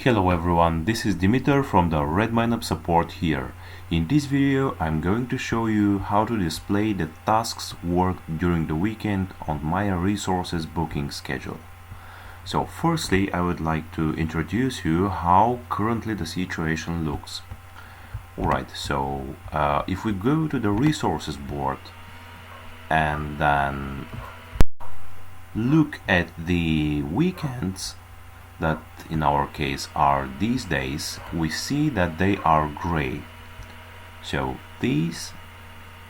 Hello everyone, this is Dimitar from the RedmineUP support here. In this video I'm going to show you how to display the tasks worked during the weekend on my resources booking schedule. So firstly I would like to introduce you how currently the situation looks. Alright, so if we go to the resources board and then look at the weekends, that in our case are these days, we see that they are gray. So these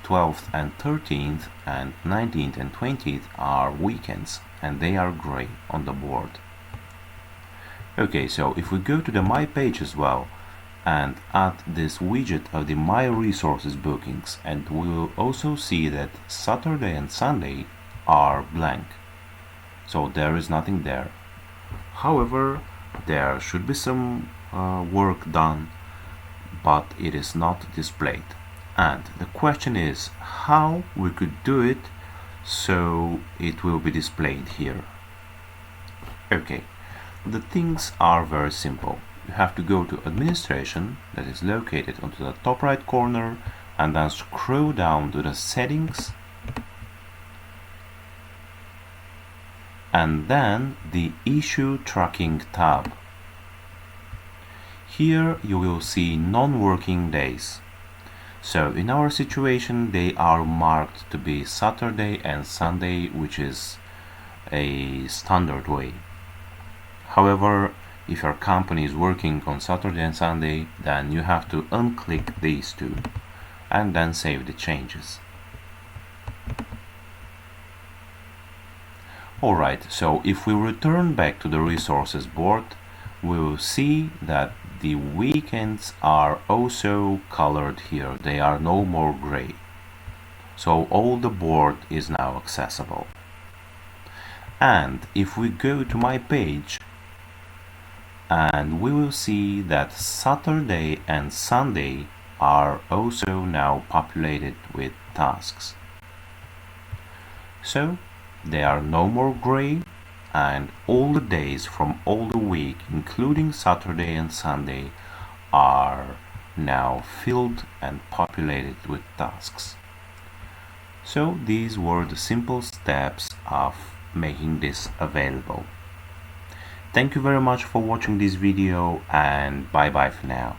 12th and 13th and 19th and 20th are weekends and they are gray on the board. Okay, so if we go to the My page as well and add this widget of the My Resources bookings, and we will also see that Saturday and Sunday are blank. So there is nothing there. However, there should be some work done, but it is not displayed. And the question is how we could do it so it will be displayed here. Okay, the things are very simple. You have to go to administration, that is located onto the top right corner, and then scroll down to the settings, and then the issue tracking tab. Here you will see non-working days. So in our situation they are marked to be Saturday and Sunday, which is a standard way. However, if your company is working on Saturday and Sunday, then you have to unclick these two and then save the changes. Alright, so if we return back to the resources board, we will see that the weekends are also colored here. They are no more gray. So all the board is now accessible. And if we go to my page, and we will see that Saturday and Sunday are also now populated with tasks. So they are no more gray, and all the days from all the week, including Saturday and Sunday, are now filled and populated with tasks. So these were the simple steps of making this available. Thank you very much for watching this video, and bye bye for now.